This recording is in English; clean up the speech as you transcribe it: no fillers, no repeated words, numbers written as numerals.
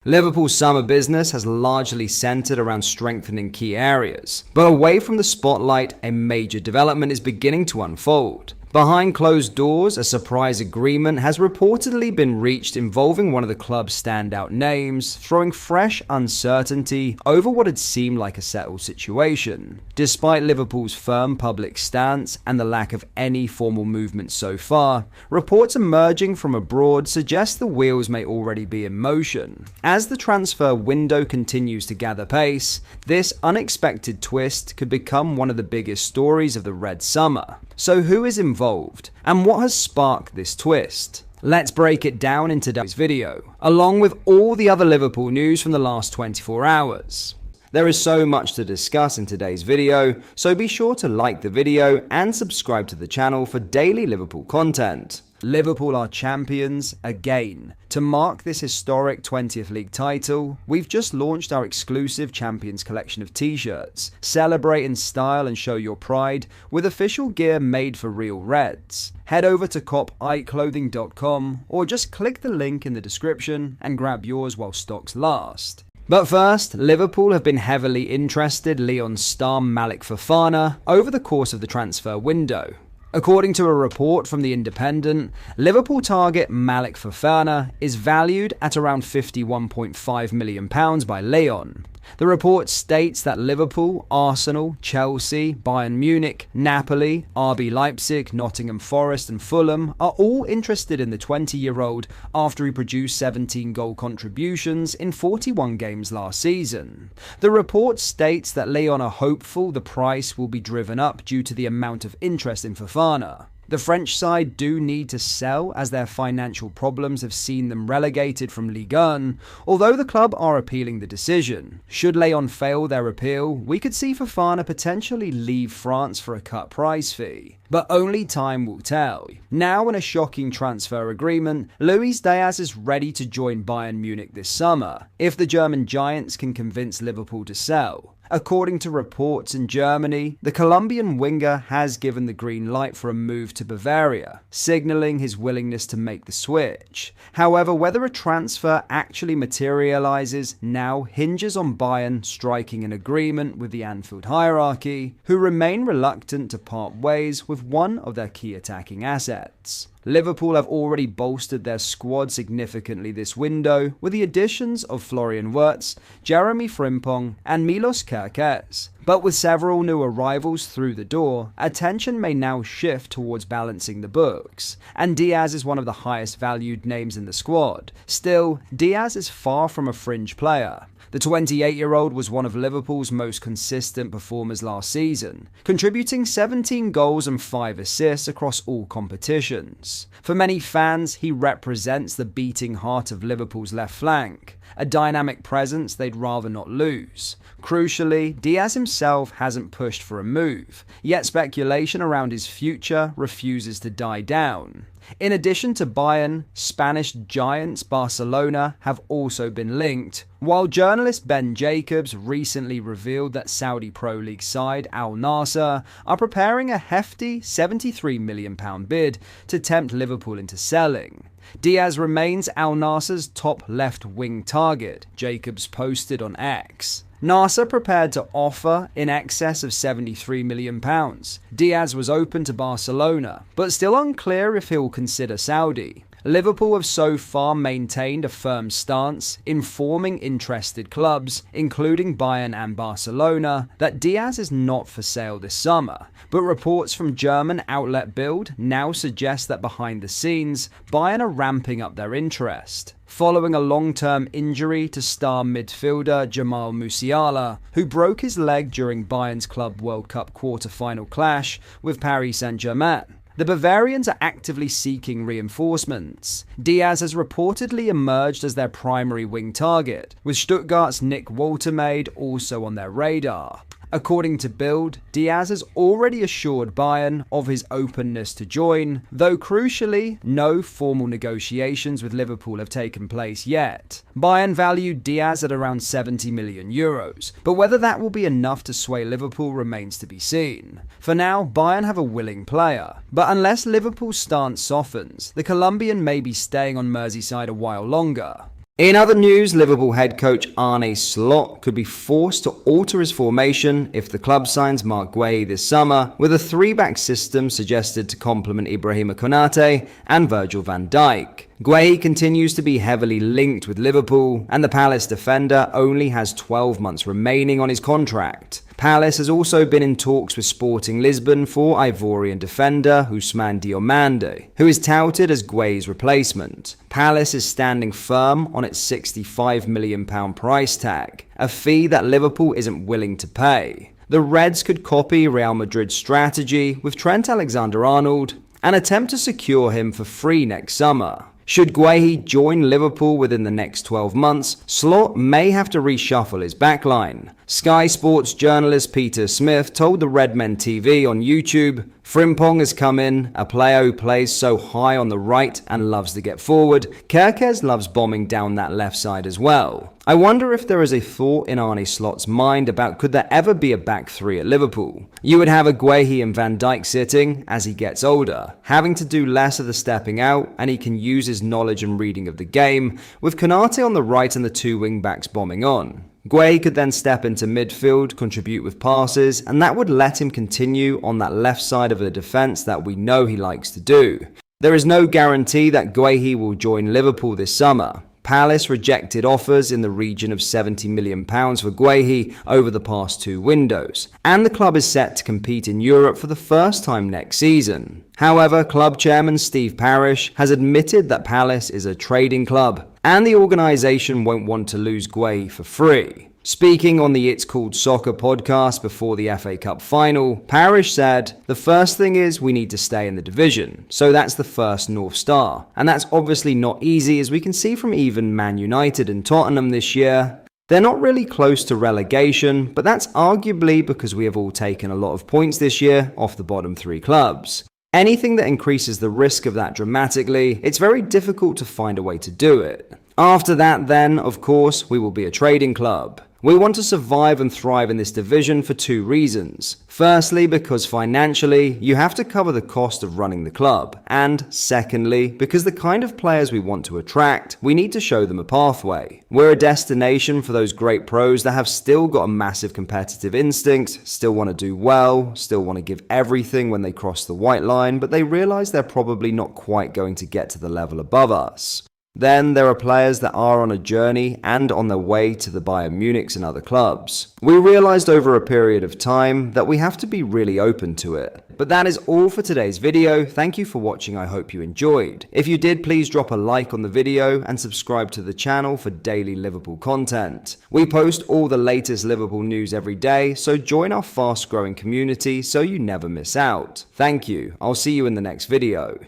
Liverpool's summer business has largely centred around strengthening key areas, but away from the spotlight, a major development is beginning to unfold. Behind closed doors, a surprise agreement has reportedly been reached involving one of the club's standout names, throwing fresh uncertainty over what had seemed like a settled situation. Despite Liverpool's firm public stance and the lack of any formal movement so far, reports emerging from abroad suggest the wheels may already be in motion. As the transfer window continues to gather pace, this unexpected twist could become one of the biggest stories of the Red Summer. So who is involved, and what has sparked this twist? Let's break it down in today's video, along with all the other Liverpool news from the last 24 hours. There is so much to discuss in today's video, so be sure to like the video and subscribe to the channel for daily Liverpool content. Liverpool are champions again. To mark this historic 20th league title, we've just launched our exclusive Champions collection of t-shirts. Celebrate in style and show your pride with official gear made for real Reds. Head over to copiclothing.com or just click the link in the description and grab yours while stocks last. But first, Liverpool have been heavily interested Lyon star Malik Fofana over the course of the transfer window. According to a report from The Independent, Liverpool target Malik Fofana is valued at around £51.5 million by Lyon. The report states that Liverpool, Arsenal, Chelsea, Bayern Munich, Napoli, RB Leipzig, Nottingham Forest and Fulham are all interested in the 20-year-old after he produced 17 goal contributions in 41 games last season. The report states that Lyon are hopeful the price will be driven up due to the amount of interest in Fofana. The French side do need to sell as their financial problems have seen them relegated from Ligue 1, although the club are appealing the decision. Should Lyon fail their appeal, we could see Fofana potentially leave France for a cut price fee. But only time will tell. Now in a shocking transfer agreement, Luis Diaz is ready to join Bayern Munich this summer, if the German giants can convince Liverpool to sell. According to reports in Germany, the Colombian winger has given the green light for a move to Bavaria, signalling his willingness to make the switch. However, whether a transfer actually materialises now hinges on Bayern striking an agreement with the Anfield hierarchy, who remain reluctant to part ways with one of their key attacking assets. Liverpool have already bolstered their squad significantly this window with the additions of Florian Wirtz, Jeremy Frimpong and Milos Kerkez. But with several new arrivals through the door, attention may now shift towards balancing the books, and Diaz is one of the highest valued names in the squad. Still, Diaz is far from a fringe player. The 28-year-old was one of Liverpool's most consistent performers last season, contributing 17 goals and 5 assists across all competitions. For many fans, he represents the beating heart of Liverpool's left flank, a dynamic presence they'd rather not lose. Crucially, Diaz himself hasn't pushed for a move, yet speculation around his future refuses to die down. In addition to Bayern, Spanish giants Barcelona have also been linked, while journalist Ben Jacobs recently revealed that Saudi Pro League side Al Nassr are preparing a hefty £73 million bid to tempt Liverpool into selling. Diaz remains Al Nassr's top left-wing target, Jacobs posted on X. Nassr prepared to offer in excess of £73 million. Diaz was open to Barcelona, but still unclear if he'll consider Saudi. Liverpool have so far maintained a firm stance, informing interested clubs, including Bayern and Barcelona, that Diaz is not for sale this summer. But reports from German outlet Bild now suggest that behind the scenes, Bayern are ramping up their interest. Following a long-term injury to star midfielder Jamal Musiala, who broke his leg during Bayern's Club World Cup quarter-final clash with Paris Saint-Germain. The Bavarians are actively seeking reinforcements. Diaz has reportedly emerged as their primary wing target, with Stuttgart's Nick Woltermaid also on their radar. According to Bild, Diaz has already assured Bayern of his openness to join, though crucially, no formal negotiations with Liverpool have taken place yet. Bayern valued Diaz at around €70 million, but whether that will be enough to sway Liverpool remains to be seen. For now, Bayern have a willing player, but unless Liverpool's stance softens, the Colombian may be staying on Merseyside a while longer. In other news, Liverpool head coach Arne Slot could be forced to alter his formation if the club signs Marc Guéhi this summer, with a three-back system suggested to complement Ibrahima Konate and Virgil van Dijk. Guéhi continues to be heavily linked with Liverpool, and the Palace defender only has 12 months remaining on his contract. Palace has also been in talks with Sporting Lisbon for Ivorian defender Ousmane Diomande, who is touted as Guéhi's replacement. Palace is standing firm on its £65 million price tag, a fee that Liverpool isn't willing to pay. The Reds could copy Real Madrid's strategy with Trent Alexander-Arnold and attempt to secure him for free next summer. Should Guéhi join Liverpool within the next 12 months, Slot may have to reshuffle his backline. Sky Sports journalist Peter Smith told the Redmen TV on YouTube, "Frimpong has come in, a player who plays so high on the right and loves to get forward. Kerkez loves bombing down that left side as well. I wonder if there is a thought in Arne Slot's mind about could there ever be a back three at Liverpool. You would have a Guéhi and Van Dijk sitting as he gets older, having to do less of the stepping out, and he can use his knowledge and reading of the game, with Konate on the right and the two wing-backs bombing on. Guéhi could then step into midfield, contribute with passes, and that would let him continue on that left side of the defence that we know he likes to do. There is no guarantee that Guéhi will join Liverpool this summer. Palace rejected offers in the region of £70 million for Guéhi over the past two windows, and the club is set to compete in Europe for the first time next season. However, club chairman Steve Parish has admitted that Palace is a trading club, and the organisation won't want to lose Guéhi for free. Speaking on the It's Called Soccer podcast before the FA Cup final, Parish said, "The first thing is we need to stay in the division, so that's the first North Star. And that's obviously not easy, as we can see from even Man United and Tottenham this year. They're not really close to relegation, but that's arguably because we have all taken a lot of points this year off the bottom three clubs. Anything that increases the risk of that dramatically, it's very difficult to find a way to do it. After that then, of course, we will be a trading club. We want to survive and thrive in this division for two reasons. Firstly, because financially, you have to cover the cost of running the club. And secondly, because the kind of players we want to attract, we need to show them a pathway. We're a destination for those great pros that have still got a massive competitive instinct, still want to do well, still want to give everything when they cross the white line, but they realize they're probably not quite going to get to the level above us. Then there are players that are on a journey and on their way to the Bayern Munichs and other clubs. We realized over a period of time that we have to be really open to it. But that is all for today's video. Thank you for watching. I hope you enjoyed. If you did, please drop a like on the video and subscribe to the channel for daily Liverpool content. We post all the latest Liverpool news every day, so join our fast growing community so you never miss out. Thank you. I'll see you in the next video.